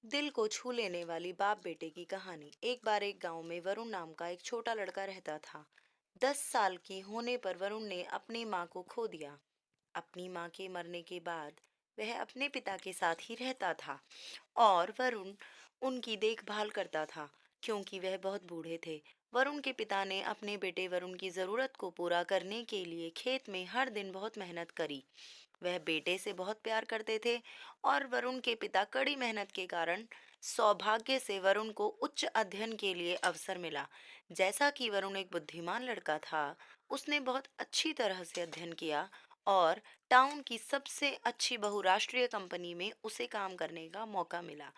दिल को छू लेने वाली बाप बेटे की कहानी। एक बार एक गांव में वरुण नाम का एक छोटा लड़का रहता था। 10 साल की होने पर वरुण ने अपनी माँ को खो दिया। अपनी माँ के मरने के बाद वह अपने पिता के साथ ही रहता था और वरुण उनकी देखभाल करता था क्योंकि वह बहुत बूढ़े थे। वरुण के पिता ने अपने बेटे वरुण की जरूरत को पूरा करने के लिए खेत में हर दिन बहुत मेहनत करी। वह बेटे से बहुत प्यार करते थे और वरुण के पिता कड़ी मेहनत के कारण सौभाग्य से वरुण को उच्च अध्ययन के लिए अवसर मिला। जैसा कि वरुण एक बुद्धिमान लड़का था, उसने बहुत अच्छी तरह से अध्ययन किया और टाउन की सबसे अच्छी बहुराष्ट्रीय कंपनी में उसे काम करने का मौका मिला।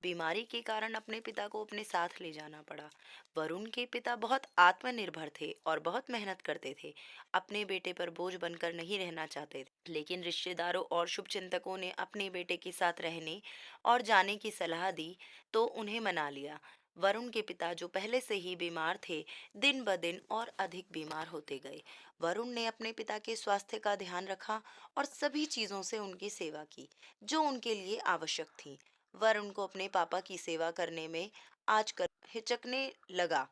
बीमारी के कारण अपने पिता को अपने साथ ले जाना पड़ा। वरुण के पिता बहुत आत्मनिर्भर थे और बहुत मेहनत करते थे। अपने बेटे पर बोझ बनकर नहीं रहना चाहते थे, लेकिन रिश्तेदारों और शुभचिंतकों ने अपने बेटे के साथ रहने और जाने की सलाह दी तो उन्हें मना लिया। वरुण के पिता जो पहले से ही बीमार थे, दिन ब दिन और अधिक बीमार होते गए। वरुण ने अपने पिता के स्वास्थ्य का ध्यान रखा और सभी चीजों से उनकी सेवा की जो उनके लिए आवश्यक थी। वरुण को अपने पापा की सेवा करने में आजकल हिचकने लगा।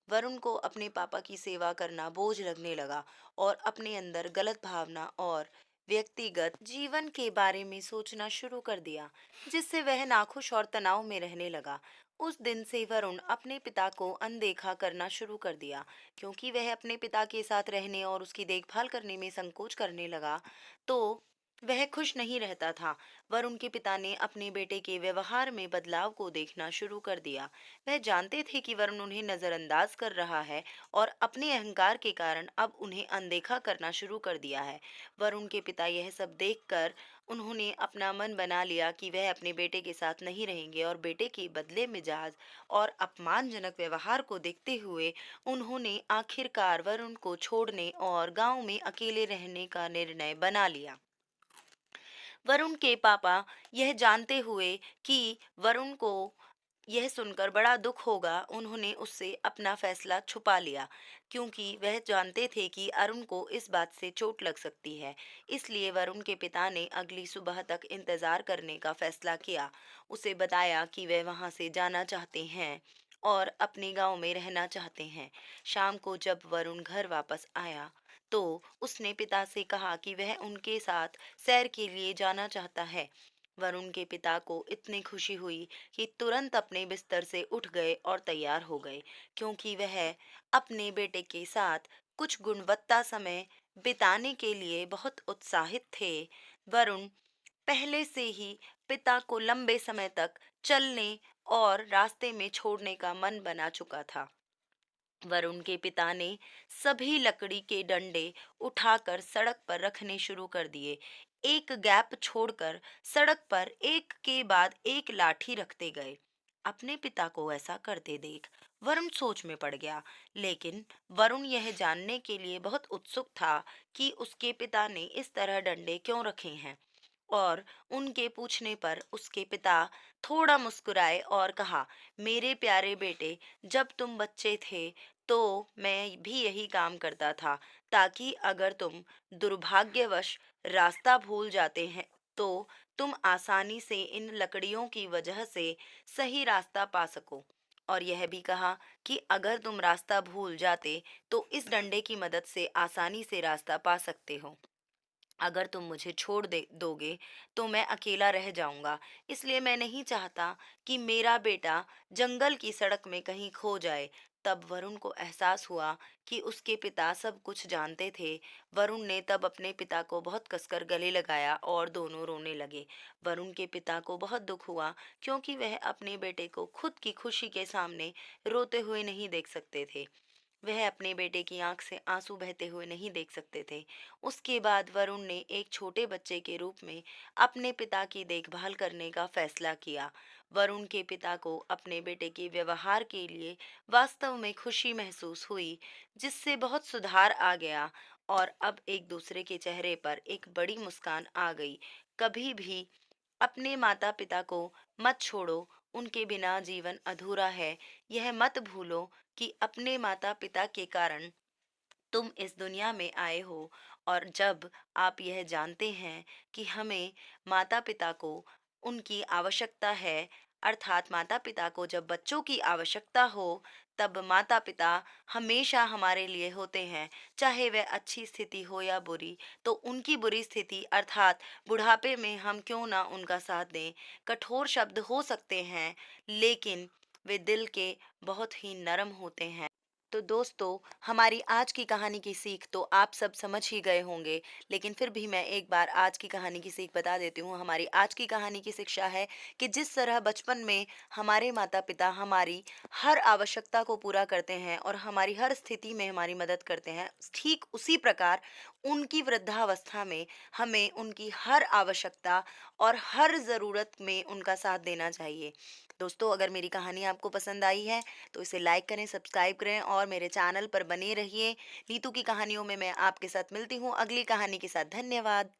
वरुण को अपने पापा की सेवा करना बोझ लगने लगा और अपने अंदर गलत भावना और व्यक्तिगत जीवन के बारे में सोचना शुरू कर दिया, जिससे वह नाखुश और तनाव में रहने लगा। उस दिन से वरुण अपने पिता को अनदेखा करना शुरू कर दिया क्योंकि वह अपने पिता के साथ रहने और उसकी देखभाल करने में संकोच करने लगा, तो वह खुश नहीं रहता था। वरुण के पिता ने अपने बेटे के व्यवहार में बदलाव को देखना शुरू कर दिया। वह जानते थे कि वरुण उन्हें नजरअंदाज कर रहा है और अपने अहंकार के कारण अब उन्हें अनदेखा करना शुरू कर दिया है। वरुण के पिता यह सब देखकर उन्होंने अपना मन बना लिया कि वह अपने बेटे के साथ नहीं रहेंगे और बेटे के बदले मिजाज और अपमानजनक व्यवहार को देखते हुए उन्होंने आखिरकार वरुण को छोड़ने और गांव में अकेले रहने का निर्णय बना लिया। वरुण के पापा यह जानते हुए कि वरुण को यह सुनकर बड़ा दुख होगा, उन्होंने उससे अपना फैसला छुपा लिया क्योंकि वह जानते थे कि अरुण को इस बात से चोट लग सकती है। इसलिए वरुण के पिता ने अगली सुबह तक इंतजार करने का फैसला किया। उसे बताया कि वे वहां से जाना चाहते हैं और अपने गांव में रहना चाहते हैं। शाम को जब वरुण घर वापस आया तो उसने पिता से कहा कि वह उनके साथ सैर के लिए जाना चाहता है। वरुण के पिता को इतनी खुशी हुई कि तुरंत अपने बिस्तर से उठ गए और तैयार हो गए क्योंकि वह अपने बेटे के साथ कुछ गुणवत्ता समय बिताने के लिए बहुत उत्साहित थे। वरुण पहले से ही पिता को लंबे समय तक चलने और रास्ते में छोड़ने का मन बना चुका था। वरुण के पिता ने सभी लकड़ी के डंडे उठाकर सड़क पर रखने शुरू कर दिए। एक गैप छोड़कर सड़क पर एक के बाद एक लाठी रखते गए। अपने पिता को ऐसा करते देख वरुण सोच में पड़ गया, लेकिन वरुण यह जानने के लिए बहुत उत्सुक था कि उसके पिता ने इस तरह डंडे क्यों रखे हैं। और उनके पूछने पर उसके पिता थोड़ा मुस्कुराए और कहा, मेरे प्यारे बेटे, जब तुम बच्चे थे तो मैं भी यही काम करता था ताकि अगर तुम दुर्भाग्यवश रास्ता भूल जाते हैं तो तुम आसानी से इन लकड़ियों की वजह से सही रास्ता पा सको। और यह भी कहा कि अगर तुम रास्ता भूल जाते तो इस डंडे की मदद से आसानी से रास्ता पा सकते हो। अगर तुम मुझे छोड़ दे दोगे तो मैं अकेला रह जाऊंगा, इसलिए मैं नहीं चाहता कि मेरा बेटा जंगल की सड़क में कहीं खो जाए। तब वरुण को एहसास हुआ कि उसके पिता सब कुछ जानते थे। वरुण ने तब अपने पिता को बहुत कसकर गले लगाया और दोनों रोने लगे। वरुण के पिता को बहुत दुख हुआ क्योंकि वह अपने बेटे को खुद की खुशी के सामने रोते हुए नहीं देख सकते थे। वह अपने बेटे की आंख से आंसू बहते हुए नहीं देख सकते थे। उसके बाद वरुण ने एक छोटे बच्चे के रूप में अपने पिता की देखभाल करने का फैसला किया। वरुण के पिता को अपने बेटे के व्यवहार के लिए वास्तव में खुशी महसूस हुई, जिससे बहुत सुधार आ गया और अब एक दूसरे के चेहरे पर एक बड़ी मुस्कान आ गई। कभी भी अपने माता पिता को मत छोड़ो, उनके बिना जीवन अधूरा है। यह मत भूलो कि अपने माता पिता के कारण तुम इस दुनिया में आए हो, और जब आप यह जानते हैं कि हमें माता पिता को उनकी आवश्यकता है, अर्थात माता पिता को जब बच्चों की आवश्यकता हो तब माता पिता हमेशा हमारे लिए होते हैं, चाहे वह अच्छी स्थिति हो या बुरी। तो उनकी बुरी स्थिति अर्थात बुढ़ापे में हम क्यों ना उनका साथ दें। कठोर शब्द हो सकते हैं, लेकिन वे दिल के बहुत ही नरम होते हैं। तो दोस्तों, हमारी आज की कहानी की सीख तो आप सब समझ ही गए होंगे, लेकिन फिर भी मैं एक बार आज की कहानी की सीख बता देती हूँ। हमारी आज की कहानी की शिक्षा है कि जिस तरह बचपन में हमारे माता-पिता हमारी हर आवश्यकता को पूरा करते हैं और हमारी हर स्थिति में हमारी मदद करते हैं, ठीक उसी प्रकार उनकी वृद्धावस्था में हमें उनकी हर आवश्यकता और हर ज़रूरत में उनका साथ देना चाहिए। दोस्तों, अगर मेरी कहानी आपको पसंद आई है तो इसे लाइक करें, सब्सक्राइब करें और मेरे चैनल पर बने रहिए। नीतू की कहानियों में मैं आपके साथ मिलती हूँ अगली कहानी के साथ। धन्यवाद।